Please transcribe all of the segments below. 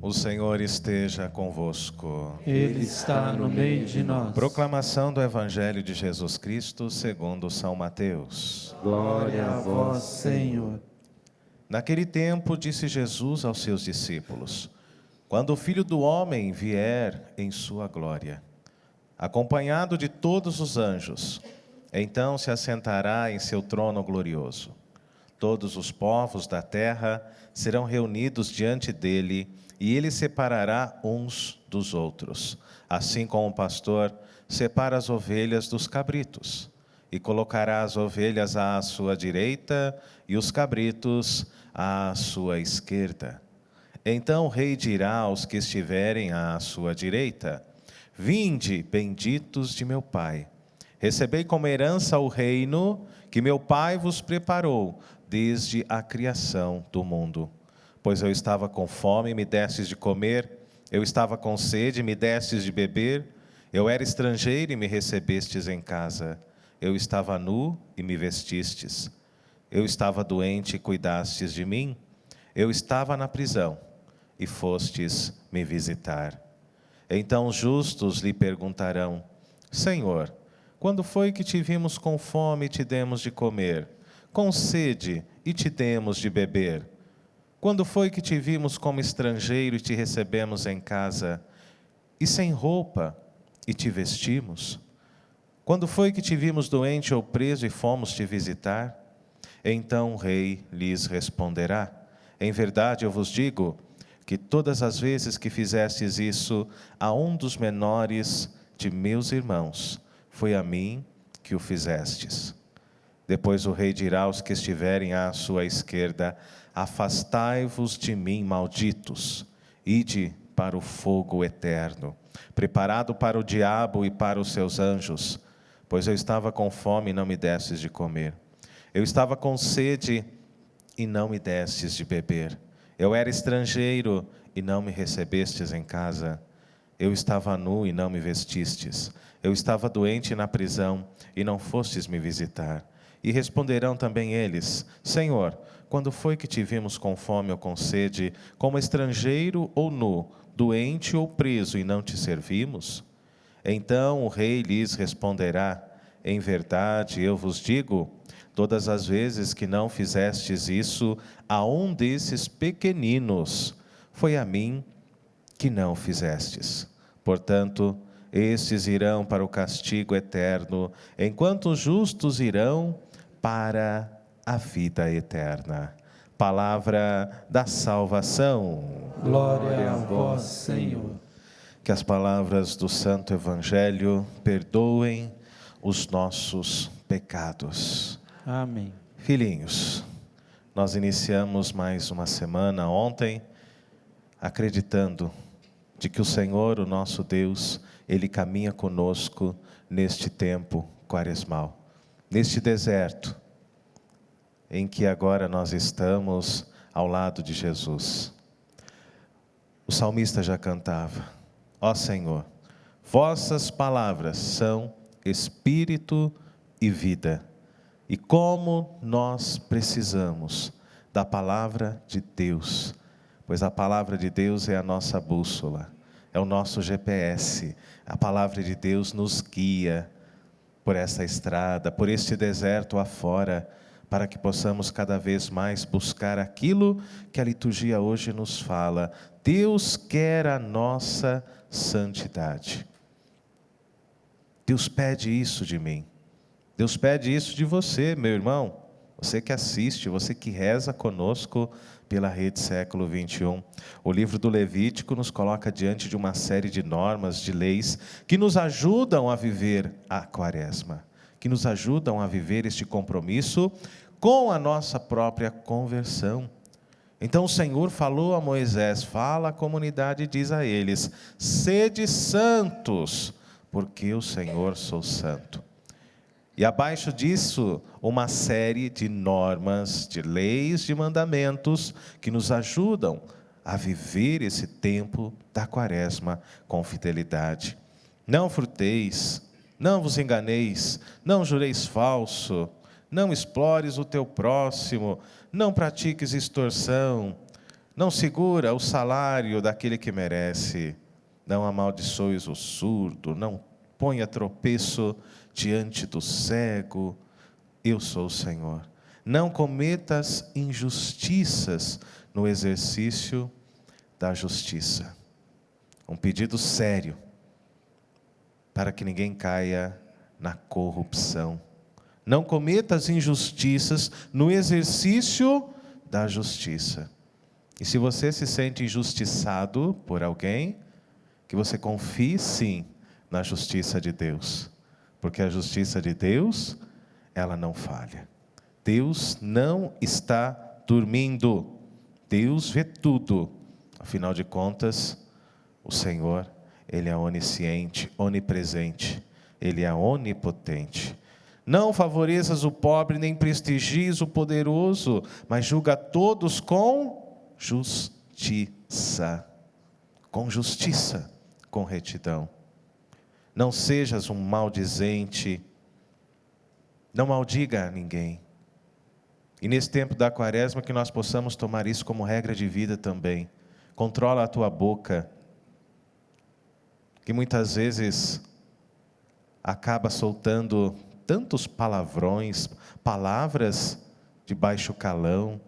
O Senhor esteja convosco. Ele está no meio de nós. Proclamação do Evangelho de Jesus Cristo segundo São Mateus. Glória a vós, Senhor. Naquele tempo disse Jesus aos seus discípulos: quando o Filho do Homem vier em sua glória, acompanhado de todos os anjos, então se assentará em seu trono glorioso. Todos os povos da terra serão reunidos diante dele, e ele separará uns dos outros, assim como o pastor separa as ovelhas dos cabritos, e colocará as ovelhas à sua direita e os cabritos à sua esquerda. Então o rei dirá aos que estiverem à sua direita: vinde, benditos de meu Pai, recebei como herança o reino que meu Pai vos preparou desde a criação do mundo. Pois eu estava com fome e me destes de comer, eu estava com sede e me destes de beber, eu era estrangeiro e me recebestes em casa, eu estava nu e me vestistes, eu estava doente e cuidastes de mim, eu estava na prisão e fostes me visitar. Então os justos lhe perguntarão: Senhor, quando foi que te vimos com fome e te demos de comer, com sede e te demos de beber? Quando foi que te vimos como estrangeiro e te recebemos em casa, e sem roupa e te vestimos? Quando foi que te vimos doente ou preso e fomos te visitar? Então o rei lhes responderá: em verdade eu vos digo que todas as vezes que fizestes isso a um dos menores de meus irmãos, foi a mim que o fizestes. Depois o rei dirá aos que estiverem à sua esquerda: afastai-vos de mim, malditos, ide para o fogo eterno, preparado para o diabo e para os seus anjos. Pois eu estava com fome e não me destes de comer, eu estava com sede e não me destes de beber, eu era estrangeiro e não me recebestes em casa, eu estava nu e não me vestistes, eu estava doente na prisão e não fostes me visitar. E responderão também eles: Senhor, quando foi que te vimos com fome ou com sede, como estrangeiro ou nu, doente ou preso, e não te servimos? Então o rei lhes responderá: em verdade eu vos digo, todas as vezes que não fizestes isso a um desses pequeninos, foi a mim que não fizestes. Portanto, estes irão para o castigo eterno, enquanto os justos irão para a vida eterna. Palavra da salvação. Glória a vós, Senhor. Que as palavras do Santo Evangelho perdoem os nossos pecados. Amém. Filhinhos, nós iniciamos mais uma semana ontem, acreditando de que o Senhor, o nosso Deus, Ele caminha conosco neste tempo quaresmal, neste deserto, em que agora nós estamos ao lado de Jesus. O salmista já cantava: ó Senhor, vossas palavras são espírito e vida. E como nós precisamos da palavra de Deus, pois a palavra de Deus é a nossa bússola, é o nosso GPS. A palavra de Deus nos guia por essa estrada, por este deserto afora, para que possamos cada vez mais buscar aquilo que a liturgia hoje nos fala. Deus quer a nossa santidade. Deus pede isso de mim. Deus pede isso de você, meu irmão. Você que assiste, você que reza conosco pela Rede Século XXI. O livro do Levítico nos coloca diante de uma série de normas, de leis, que nos ajudam a viver a Quaresma, que nos ajudam a viver este compromisso com a nossa própria conversão. Então o Senhor falou a Moisés, fala à comunidade e diz a eles: sede santos, porque eu, Senhor, sou santo. E abaixo disso, uma série de normas, de leis, de mandamentos que nos ajudam a viver esse tempo da Quaresma com fidelidade. Não furteis, não vos enganeis, não jureis falso, não explores o teu próximo, não pratiques extorsão, Não segura o salário daquele que merece. Não amaldiçoes o surdo, não ponha tropeço diante do cego. Eu sou o Senhor. Não cometas injustiças no exercício da justiça. Um pedido sério, para que ninguém caia na corrupção. Não cometas injustiças no exercício da justiça. E se você se sente injustiçado por alguém, que você confie sim na justiça de Deus. Porque a justiça de Deus, ela não falha. Deus não está dormindo. Deus vê tudo. Afinal de contas, o Senhor, Ele é onisciente, onipresente. Ele é onipotente. Não favoreças o pobre, nem prestigies o poderoso, mas julga todos com justiça. Com justiça, com retidão. Não sejas um maldizente. Não maldiga a ninguém. E nesse tempo da quaresma que nós possamos tomar isso como regra de vida também. Controla a tua boca, que muitas vezes acaba soltando tantos palavrões, palavras de baixo calão,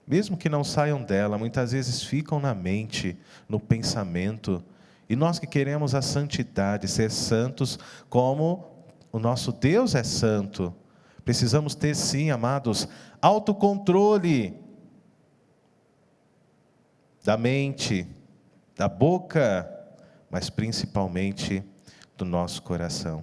mesmo que não saiam dela, muitas vezes ficam na mente, no pensamento. E nós que queremos a santidade, ser santos como o nosso Deus é santo, precisamos ter sim, amados, autocontrole da mente, da boca, mas principalmente do nosso coração.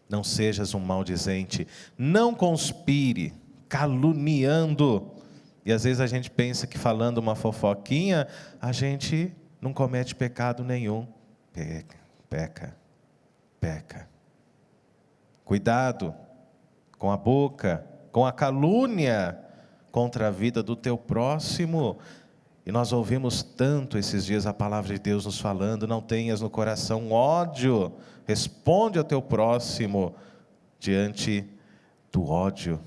Não sejas um maldizente, não conspire, caluniando. E às vezes a gente pensa que falando uma fofoquinha, a gente não comete pecado nenhum. Peca. Cuidado com a boca, com a calúnia contra a vida do teu próximo. E nós ouvimos tanto esses dias a palavra de Deus nos falando: não tenhas no coração ódio, responde ao teu próximo diante do ódio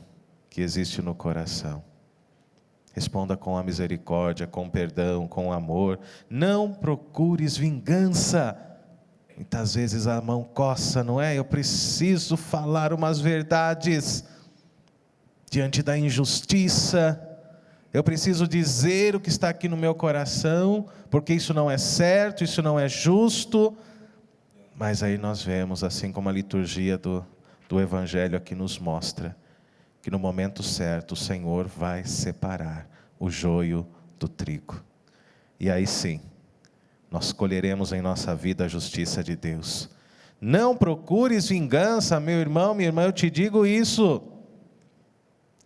que existe no coração. Responda com a misericórdia, com perdão, com amor. Não procures vingança. Muitas vezes a mão coça, não é? Eu preciso falar umas verdades diante da injustiça. Eu preciso dizer o que está aqui no meu coração, porque isso não é certo, isso não é justo. Mas aí nós vemos, assim como a liturgia do Evangelho aqui nos mostra, que no momento certo o Senhor vai separar o joio do trigo. E aí sim, nós colheremos em nossa vida a justiça de Deus. Não procures vingança, meu irmão, minha irmã, eu te digo isso.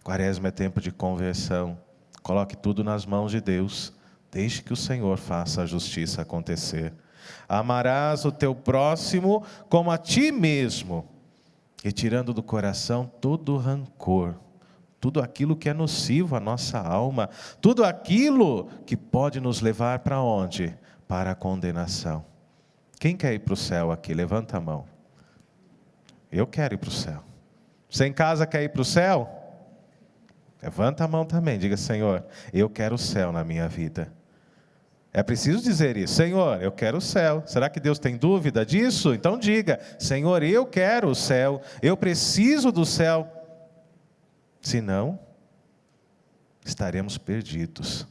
Quaresma é tempo de conversão. Coloque tudo nas mãos de Deus. Deixe que o Senhor faça a justiça acontecer. Amarás o teu próximo como a ti mesmo, retirando do coração todo rancor, tudo aquilo que é nocivo à nossa alma, tudo aquilo que pode nos levar para onde? Para a condenação. Quem quer ir para o céu aqui? Levanta a mão. Eu quero ir para o céu. Você em casa quer ir para o céu? Levanta a mão também, diga: Senhor, eu quero o céu na minha vida. É preciso dizer isso: Senhor, eu quero o céu. Será que Deus tem dúvida disso? Então diga: Senhor, eu quero o céu, eu preciso do céu. Senão, estaremos perdidos.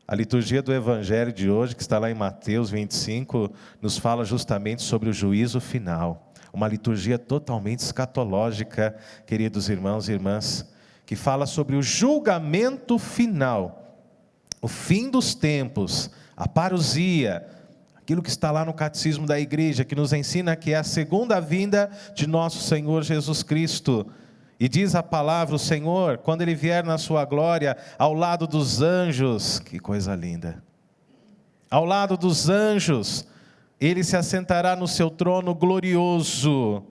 A liturgia do Evangelho de hoje, que está lá em Mateus 25, nos fala justamente sobre o juízo final. Uma liturgia totalmente escatológica, queridos irmãos e irmãs, que fala sobre o julgamento final, o fim dos tempos, a parousia, aquilo que está lá no Catecismo da Igreja, que nos ensina que é a segunda vinda de nosso Senhor Jesus Cristo. E diz a palavra: o Senhor, quando Ele vier na sua glória, ao lado dos anjos, que coisa linda, ao lado dos anjos, Ele se assentará no seu trono glorioso,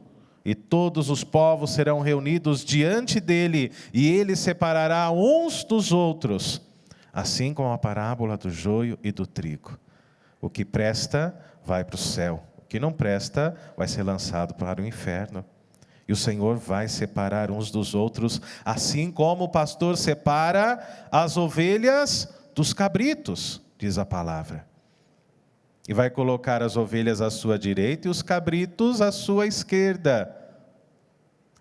e todos os povos serão reunidos diante dEle, e Ele separará uns dos outros, assim como a parábola do joio e do trigo. O que presta vai para o céu, o que não presta vai ser lançado para o inferno. E o Senhor vai separar uns dos outros, assim como o pastor separa as ovelhas dos cabritos, diz a palavra. E vai colocar as ovelhas à sua direita e os cabritos à sua esquerda.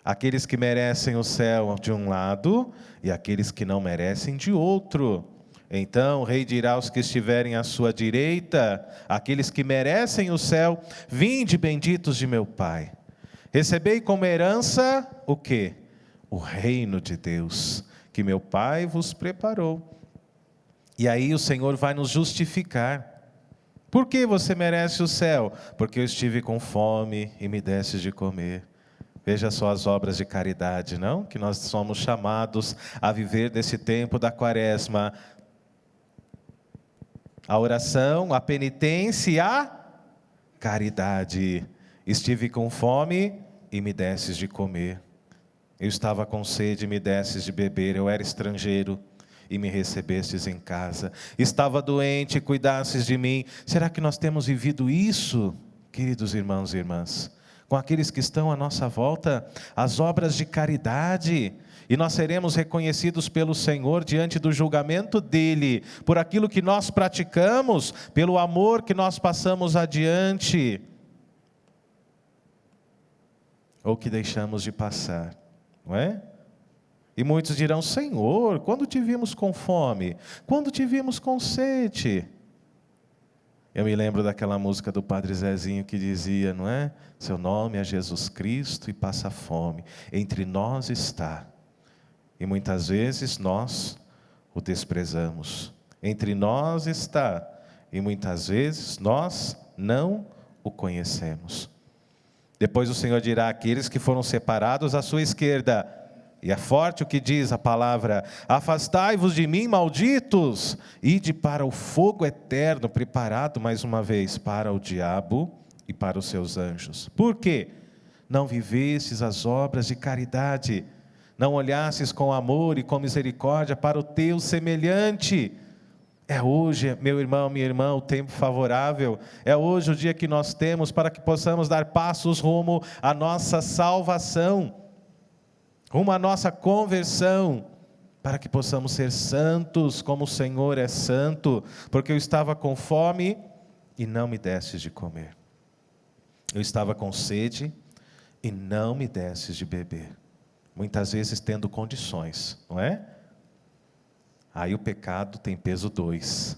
Aqueles que merecem o céu de um lado e aqueles que não merecem de outro. Então o rei dirá aos que estiverem à sua direita, aqueles que merecem o céu: vinde, benditos de meu Pai. Recebei como herança o quê? O reino de Deus, que meu Pai vos preparou. E aí o Senhor vai nos justificar. Por que você merece o céu? Porque eu estive com fome e me destes de comer. Veja só as obras de caridade, não? Que nós somos chamados a viver nesse tempo da quaresma. A oração, a penitência e a caridade. Estive com fome e me destes de comer. Eu estava com sede e me destes de beber. Eu era estrangeiro e me recebestes em casa. Estava doente e cuidastes de mim. Será que nós temos vivido isso, queridos irmãos e irmãs? Com aqueles que estão à nossa volta, as obras de caridade, e nós seremos reconhecidos pelo Senhor diante do julgamento dEle, por aquilo que nós praticamos, pelo amor que nós passamos adiante, ou que deixamos de passar, não é? E muitos dirão: Senhor, quando te vimos com fome? Quando te vimos com sede? Eu me lembro daquela música do Padre Zezinho que dizia, não é? Seu nome é Jesus Cristo e passa fome. Entre nós está. E muitas vezes nós o desprezamos. Entre nós está. E muitas vezes nós não o conhecemos. Depois o Senhor dirá àqueles que foram separados à sua esquerda. E é forte o que diz a palavra: afastai-vos de mim, malditos, ide para o fogo eterno, preparado mais uma vez para o diabo e para os seus anjos. Por quê? Não vivestes as obras de caridade, não olhastes com amor e com misericórdia para o teu semelhante. É hoje, meu irmão, minha irmã, o tempo favorável. É hoje o dia que nós temos para que possamos dar passos rumo à nossa salvação, rumo à nossa conversão, para que possamos ser santos como o Senhor é santo, porque eu estava com fome e não me destes de comer. Eu estava com sede e não me destes de beber. Muitas vezes tendo condições, não é? Aí o pecado tem peso 2.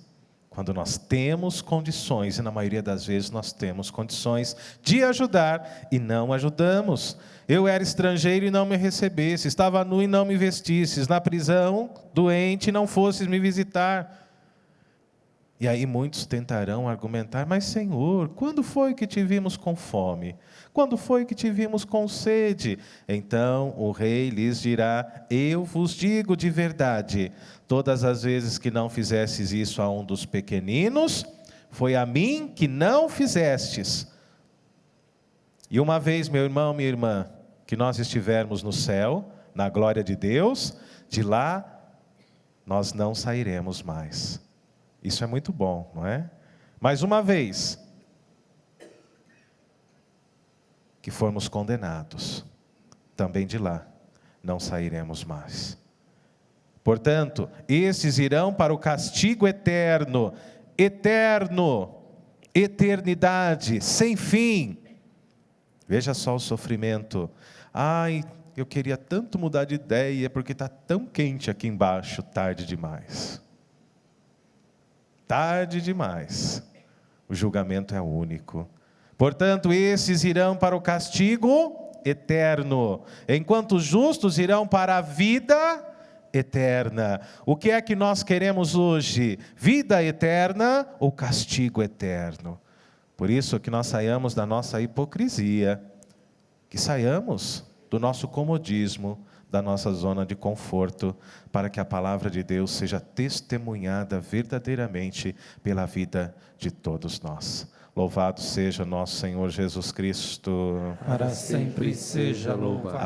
Quando nós temos condições, e na maioria das vezes nós temos condições de ajudar e não ajudamos. Eu era estrangeiro e não me recebesse, estava nu e não me vestisses, na prisão, doente e não fosses me visitar. E aí muitos tentarão argumentar: mas Senhor, quando foi que te vimos com fome? Quando foi que te vimos com sede? Então o rei lhes dirá: eu vos digo de verdade, todas as vezes que não fizestes isso a um dos pequeninos, foi a mim que não fizestes. E uma vez, meu irmão, minha irmã, que nós estivermos no céu, na glória de Deus, de lá nós não sairemos mais. Isso é muito bom, não é? Mas uma vez que formos condenados, também de lá não sairemos mais. Portanto, estes irão para o castigo eterno, eternidade, sem fim. Veja só o sofrimento. Ai, eu queria tanto mudar de ideia, porque está tão quente aqui embaixo, tarde demais. Tarde demais. O julgamento é único. Portanto, esses irão para o castigo eterno, enquanto os justos irão para a vida eterna. O que é que nós queremos hoje? Vida eterna ou castigo eterno? Por isso que nós saiamos da nossa hipocrisia, que saiamos do nosso comodismo, da nossa zona de conforto, para que a palavra de Deus seja testemunhada verdadeiramente pela vida de todos nós. Louvado seja nosso Senhor Jesus Cristo. Para sempre seja louvado.